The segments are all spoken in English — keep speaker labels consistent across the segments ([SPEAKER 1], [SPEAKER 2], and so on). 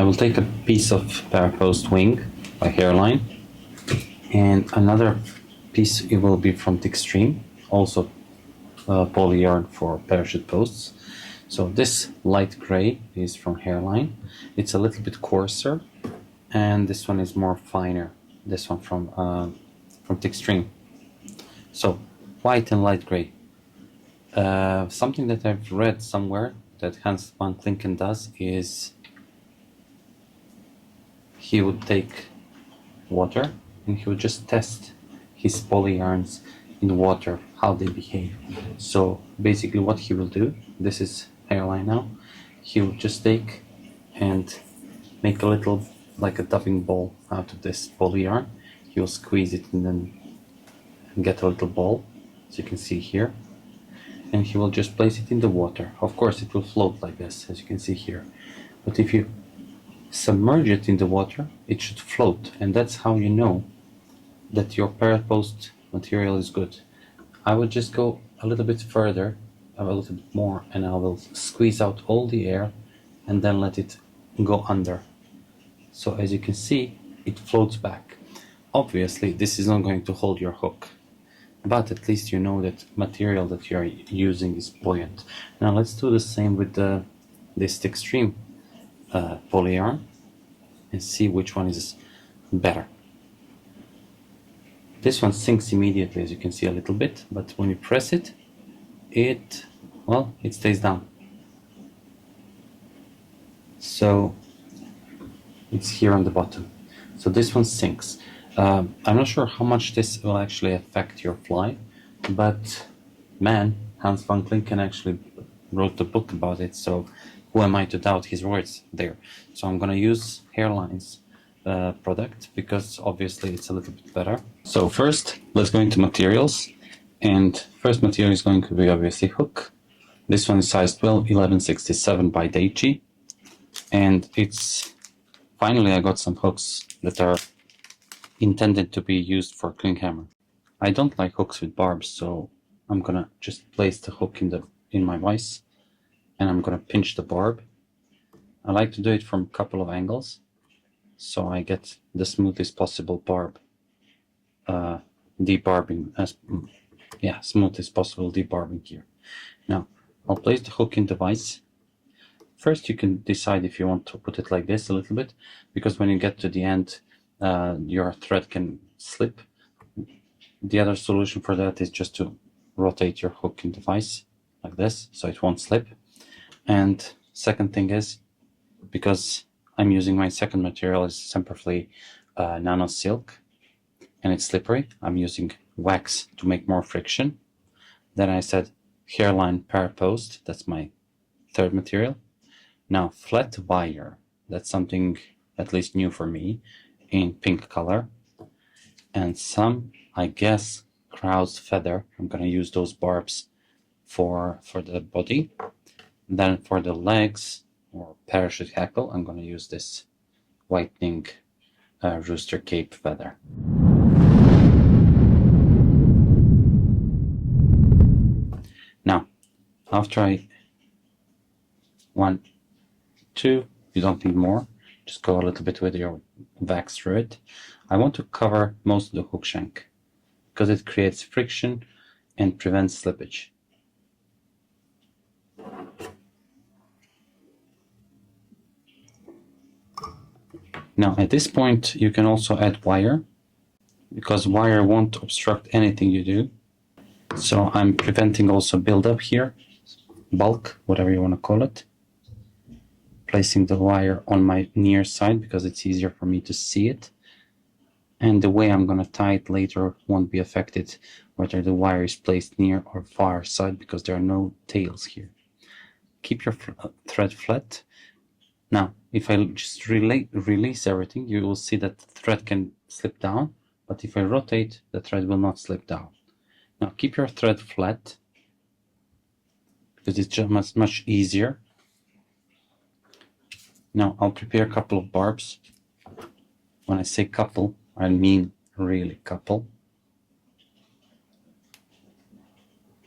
[SPEAKER 1] I will take a piece of parapost wing by hairline, and another piece it will be from the extreme, also poly yarn for parachute posts. So this light gray is from hairline. It's a little bit coarser, and this one is more finer. This one from the extreme. So white and light gray. Something that I've read somewhere that Hans van Klinken does is he would take water and he would just test his poly yarns in water, how they behave. So basically what he will do, this is hairline now, he will just take and make a little, like a dubbing ball out of this poly yarn. He will squeeze it and then get a little ball, as you can see here, and he will just place it in the water. Of course it will float like this, as you can see here, but if you submerge it in the water, it should float, and that's how you know that your parapost material is good. I would just go a little bit further, a little bit more, and I will squeeze out all the air and then let it go under. So as you can see, it floats back. Obviously this is not going to hold your hook, but at least you know that material that you are using is buoyant. Now let's do the same with this extreme poly yarn and see which one is better. This one sinks immediately, as you can see a little bit, but when you press it, it stays down. So it's here on the bottom. So this one sinks. I'm not sure how much this will actually affect your fly, but man, Hans van Klinken actually wrote a book about it, so who am I to doubt his words there? So I'm gonna use Hairline's product because obviously it's a little bit better. So first, let's go into materials, and first material is going to be obviously hook. This one is size 12, 1167 by Daichi, and it's finally I got some hooks that are intended to be used for Klinkhamer. I don't like hooks with barbs, so I'm gonna just place the hook in my vise, and I'm gonna pinch the barb. I like to do it from a couple of angles, so I get the smoothest possible barb, debarbing, smoothest possible debarbing here. Now, I'll place the hook in the vise. First, you can decide if you want to put it like this a little bit, because when you get to the end, your thread can slip. The other solution for that is just to rotate your hook in the vise like this, so it won't slip. And second thing is, because I'm using my second material is Semperfli Nano Silk, and it's slippery, I'm using wax to make more friction. Then I said Hairline Parapost, that's my third material. Now flat wire, that's something at least new for me, in pink color, and some, I guess, crow's feather. I'm gonna use those barbs for the body. Then for the legs or parachute hackle, I'm gonna use this whitening rooster cape feather. Now, after one, two, you don't need more, just go a little bit with your wax through it. I want to cover most of the hook shank because it creates friction and prevents slippage. Now at this point you can also add wire, because wire won't obstruct anything you do. So I'm preventing also build-up here, bulk, whatever you want to call it. Placing the wire on my near side because it's easier for me to see it. And the way I'm going to tie it later won't be affected whether the wire is placed near or far side, because there are no tails here. Keep your thread flat. Now, if I just release everything, you will see that the thread can slip down, but if I rotate, the thread will not slip down. Now, keep your thread flat, because it's just much easier. Now, I'll prepare a couple of barbs. When I say couple, I mean really couple.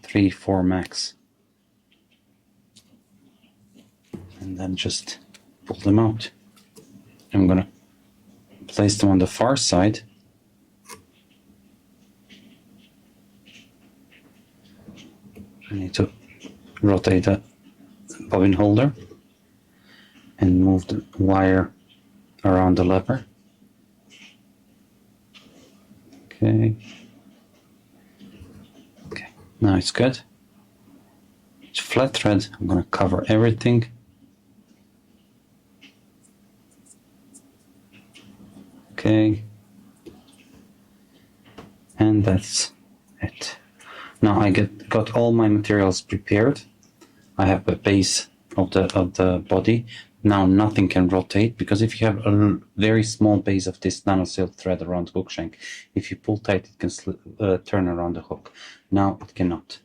[SPEAKER 1] 3, 4 max. And then just pull them out. I'm gonna place them on the far side. I need to rotate the bobbin holder and move the wire around the lever. Okay. Okay, now it's good. It's flat thread. I'm gonna cover everything. Okay. And that's it. Now I got all my materials prepared. I have the base of the body. Now nothing can rotate, because if you have a very small base of this nanosilk thread around the hook shank, if you pull tight, it can turn around the hook. Now it cannot.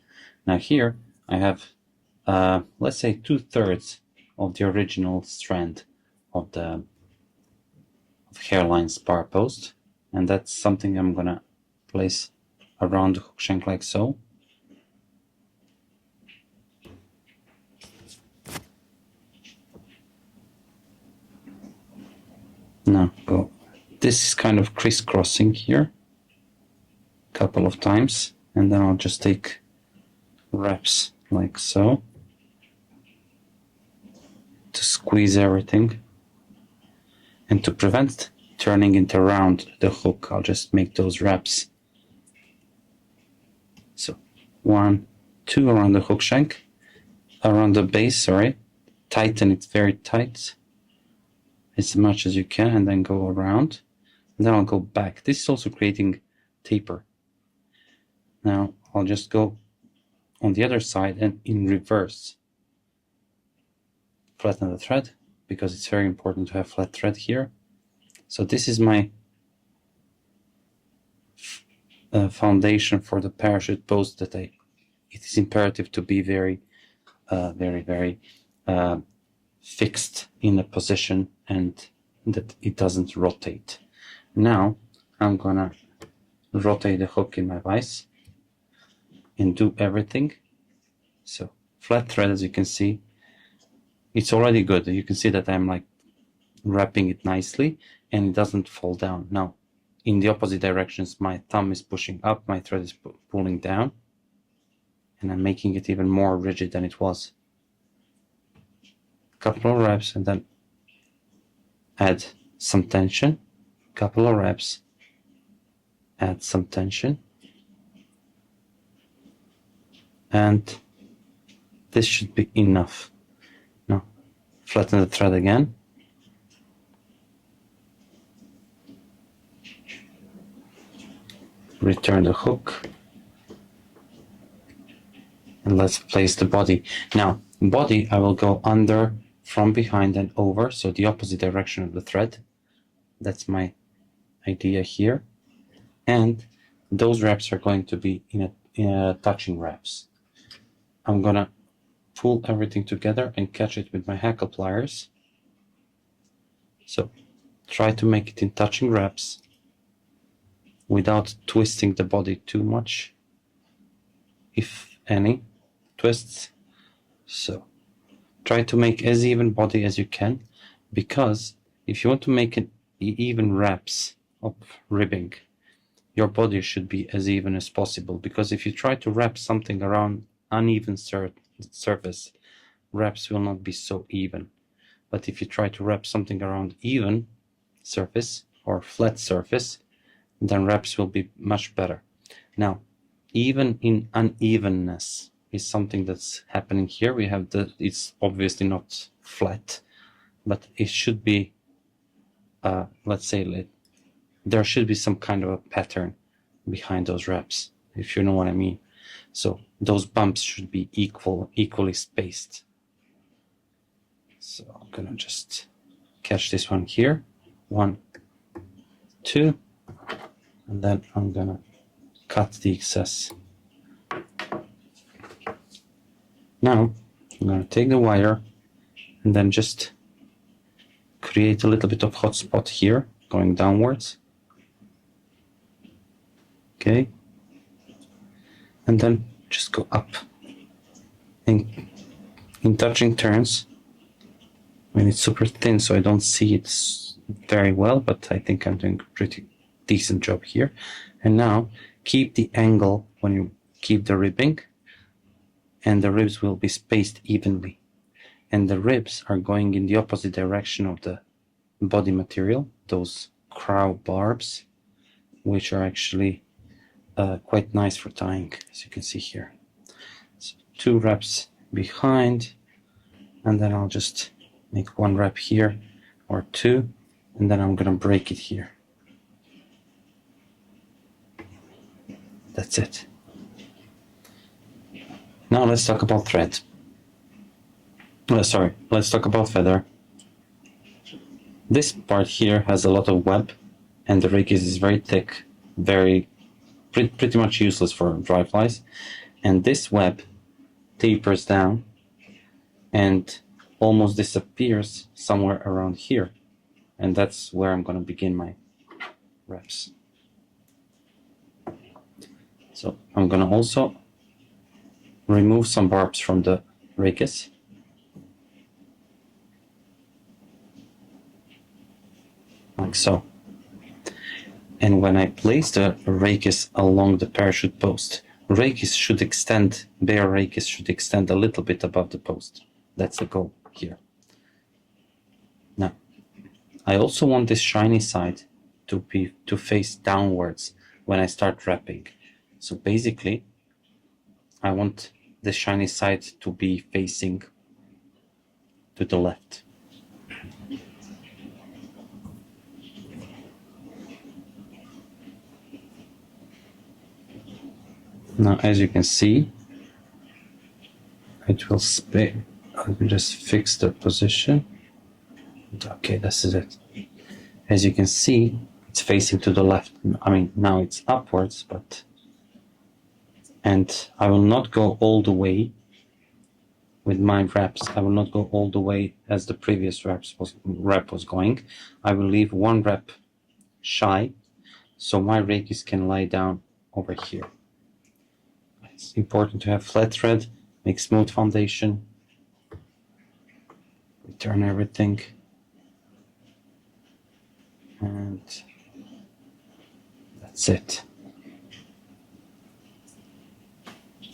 [SPEAKER 1] Now here I have, let's say 2/3 of the original strand of the hairline spar post, and that's something I'm gonna place around the hook shank like so. Now go. This is kind of crisscrossing here a couple of times, and then I'll just take wraps like so to squeeze everything. And to prevent turning it around the hook, I'll just make those wraps. So 1, 2 around the hook shank, around the base, sorry. Tighten it very tight as much as you can, and then go around. And then I'll go back. This is also creating taper. Now I'll just go on the other side and in reverse. Flatten the thread, because it's very important to have flat thread here. So this is my foundation for the parachute post that it is imperative to be very fixed in a position and that it doesn't rotate. Now I'm gonna rotate the hook in my vise and do everything. So flat thread, as you can see, it's already good. You can see that I'm like wrapping it nicely and it doesn't fall down. Now in the opposite directions, my thumb is pushing up, my thread is pulling down, and I'm making it even more rigid than it was. Couple of wraps and then add some tension. Couple of wraps, add some tension, and this should be enough. Now flatten the thread again. Return the hook, and let's place the body. Now body, I will go under, from behind and over, so the opposite direction of the thread. That's my idea here. And those wraps are going to be in a touching wraps. I'm gonna pull everything together and catch it with my hackle pliers. So try to make it in touching wraps without twisting the body too much, if any twists. So try to make as even body as you can, because if you want to make it even wraps of ribbing, your body should be as even as possible, because if you try to wrap something around uneven surface, wraps will not be so even. But if you try to wrap something around even surface or flat surface, then wraps will be much better. Now, even in unevenness is something that's happening here. We have it's obviously not flat, but it should be, let's say, there should be some kind of a pattern behind those wraps, if you know what I mean. So those bumps should be equally spaced. So I'm gonna just catch this one here, 1, 2, and then I'm gonna cut the excess. Now I'm gonna take the wire and then just create a little bit of hot spot here, going downwards. Okay, and then just go up in touching turns when it's super thin, so I don't see it very well, but I think I'm doing a pretty decent job here. And now keep the angle when you keep the ribbing, and the ribs will be spaced evenly. And the ribs are going in the opposite direction of the body material, those crow barbs, which are actually quite nice for tying, as you can see here. So 2 wraps behind, and then I'll just make 1 wrap here or 2, and then I'm gonna break it here. That's it. Now let's talk about thread. Let's talk about feather. This part here has a lot of web, and the rake is very thick, pretty much useless for dry flies. And this web tapers down and almost disappears somewhere around here. And that's where I'm going to begin my wraps. So I'm going to also remove some barbs from the rakes. Like so. And when I place the rakes along the parachute post, rakes should extend, bare rakes should extend a little bit above the post. That's the goal here. Now, I also want this shiny side to face downwards when I start wrapping. So basically, I want the shiny side to be facing to the left. Now, as you can see, it will spin. Let me just fix the position. Okay, this is it. As you can see, it's facing to the left. I mean, now it's upwards, but... And I will not go all the way with my wraps. I will not go all the way as the previous wrap was going. I will leave 1 wrap shy, so my rakes can lie down over here. It's important to have flat thread, make smooth foundation, return everything, and that's it.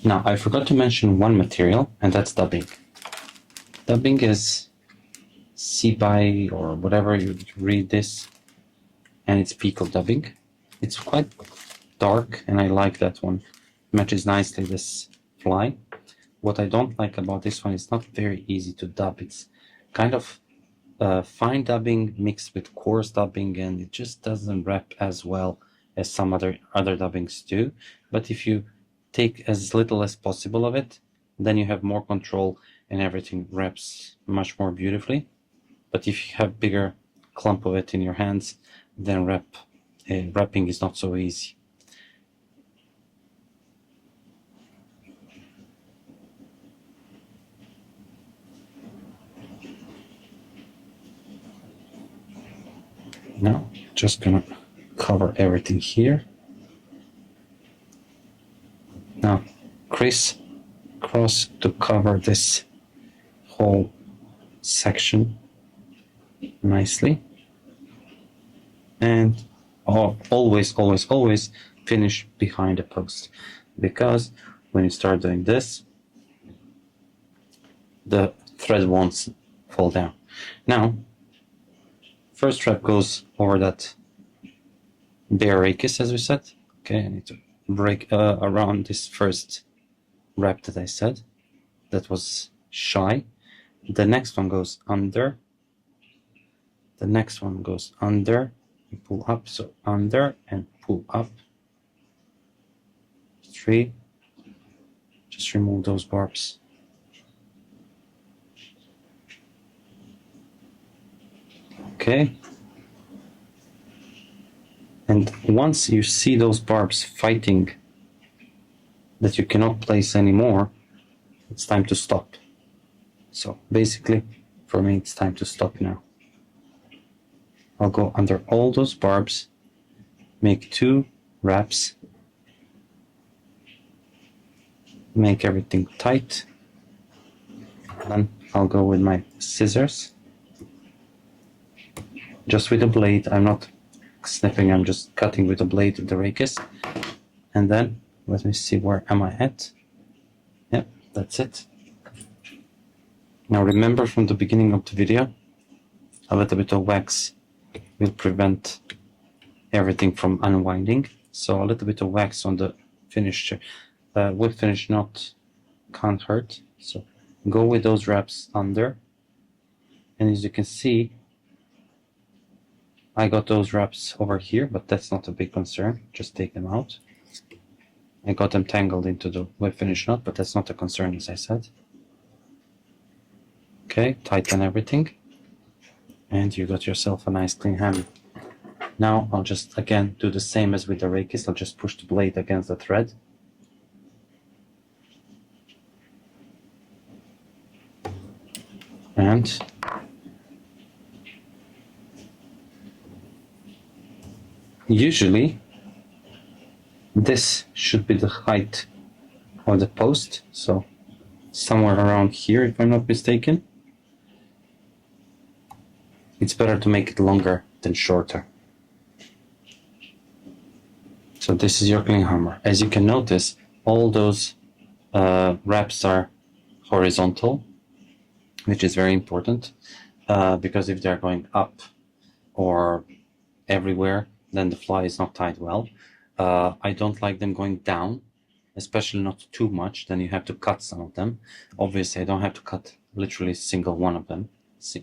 [SPEAKER 1] Now, I forgot to mention one material, and that's dubbing. Dubbing is Sebai or whatever you read this, and it's Pico dubbing. It's quite dark, and I like that one. Matches nicely this fly. What I don't like about this one is not very easy to dub. It's kind of fine dubbing mixed with coarse dubbing, and it just doesn't wrap as well as some other dubbings do. But if you take as little as possible of it, then you have more control and everything wraps much more beautifully. But if you have bigger clump of it in your hands, then wrapping is not so easy. Now, just gonna cover everything here. Now, crisscross to cover this whole section nicely. And always finish behind the post, because when you start doing this, the thread won't fall down. Now, first wrap goes over that bare rakis, as we said. Okay, I need to break around this first wrap that I said that was shy. The next one goes under. The next one goes under and pull up. So under and pull up. 3. Just remove those barbs. Okay. And once you see those barbs fighting that you cannot place anymore, it's time to stop. So basically, for me, it's time to stop now. I'll go under all those barbs, make 2 wraps, make everything tight, and then I'll go with my scissors just with the blade. I'm not snipping, I'm just cutting with the blade of the rakis. And then let me see, where am I at? Yep, that's it. Now remember from the beginning of the video, a little bit of wax will prevent everything from unwinding. So a little bit of wax on the finish, whip finish knot can't hurt. So go with those wraps under. And as you can see, I got those wraps over here, but that's not a big concern. Just take them out. I got them tangled into the whip finish knot, but that's not a concern, as I said. Okay, tighten everything. And you got yourself a nice clean hammer. Now I'll just again do the same as with the rakis. I'll just push the blade against the thread. And usually this should be the height of the post, so somewhere around here if I'm not mistaken. It's better to make it longer than shorter. So this is your Klinkhamer. As you can notice, all those wraps are horizontal, which is very important, because if they're going up or everywhere, then the fly is not tied well. I don't like them going down, especially not too much, then you have to cut some of them. Obviously, I don't have to cut literally a single one of them,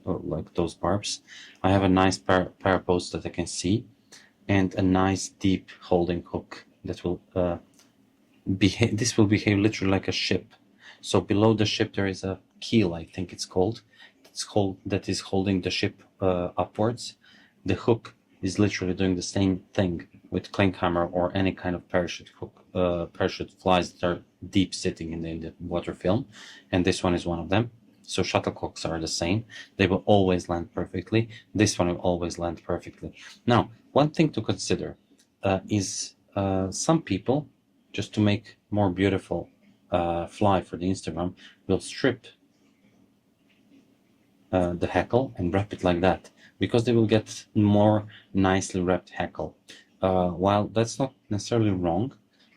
[SPEAKER 1] like those barbs. I have a nice pair of posts that I can see, and a nice deep holding hook that will behave. This will behave literally like a ship. So below the ship there is a keel, I think it's called. That is holding the ship upwards. The hook is literally doing the same thing with Klinkhamer or any kind of parachute hook, parachute flies that are deep sitting in the water film, and this one is one of them. So shuttlecocks are the same. They will always land perfectly. This one will always land perfectly. Now, one thing to consider is some people, just to make more beautiful fly for the Instagram, will strip the hackle and wrap it like that, because they will get more nicely wrapped hackle. While that's not necessarily wrong,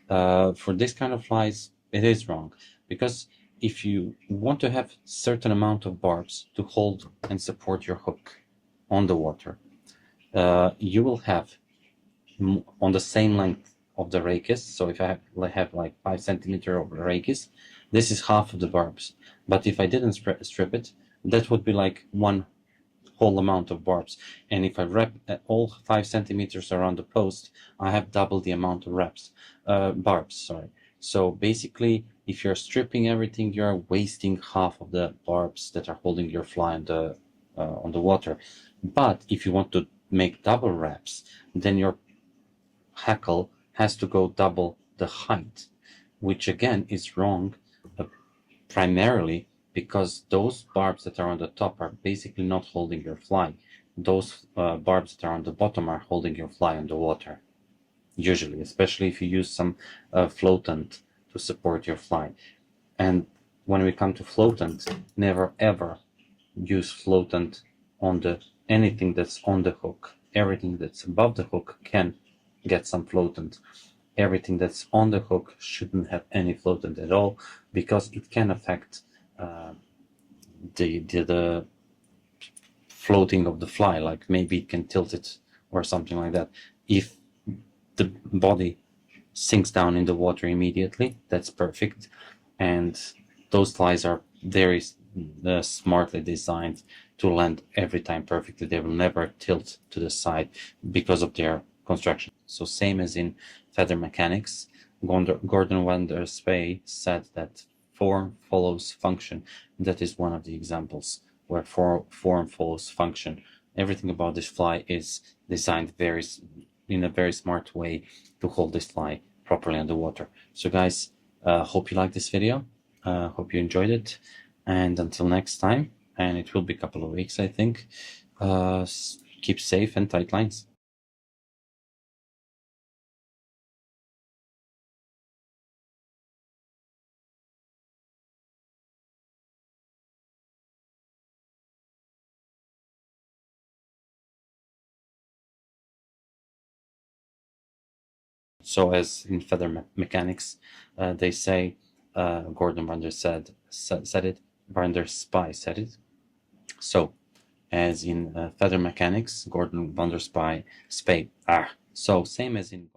[SPEAKER 1] for this kind of flies, it is wrong, because if you want to have certain amount of barbs to hold and support your hook on the water, you will have on the same length of the rakis. So if I have like 5 centimeter of rakis, this is half of the barbs. But if I didn't strip it, that would be like one whole amount of barbs. And if I wrap all 5 centimeters around the post, I have double the amount of barbs. Sorry. So basically, if you're stripping everything, you're wasting half of the barbs that are holding your fly on the water. But if you want to make double wraps, then your hackle has to go double the height, which again is wrong, primarily because those barbs that are on the top are basically not holding your fly. Those barbs that are on the bottom are holding your fly on the water, usually, especially if you use some floatant to support your fly. And when we come to floatant, never ever use floatant on anything that's on the hook. Everything that's above the hook can get some floatant. Everything that's on the hook shouldn't have any floatant at all, because it can affect the floating of the fly. Like maybe it can tilt it or something like that. If the body sinks down in the water immediately, that's perfect. And those flies are very smartly designed to land every time perfectly. They will never tilt to the side because of their construction. So same as in feather mechanics, Gordon van Spey said that form follows function. That is one of the examples where form follows function. Everything about this fly is designed in a very smart way to hold this fly properly underwater. So guys, hope you liked this video. Hope you enjoyed it. And until next time, and it will be a couple of weeks, I think, keep safe and tight lines. So as in feather mechanics, they say, Gordon van der said it, van der Spy said it. So as in feather mechanics, Gordon van der Spy, so same as in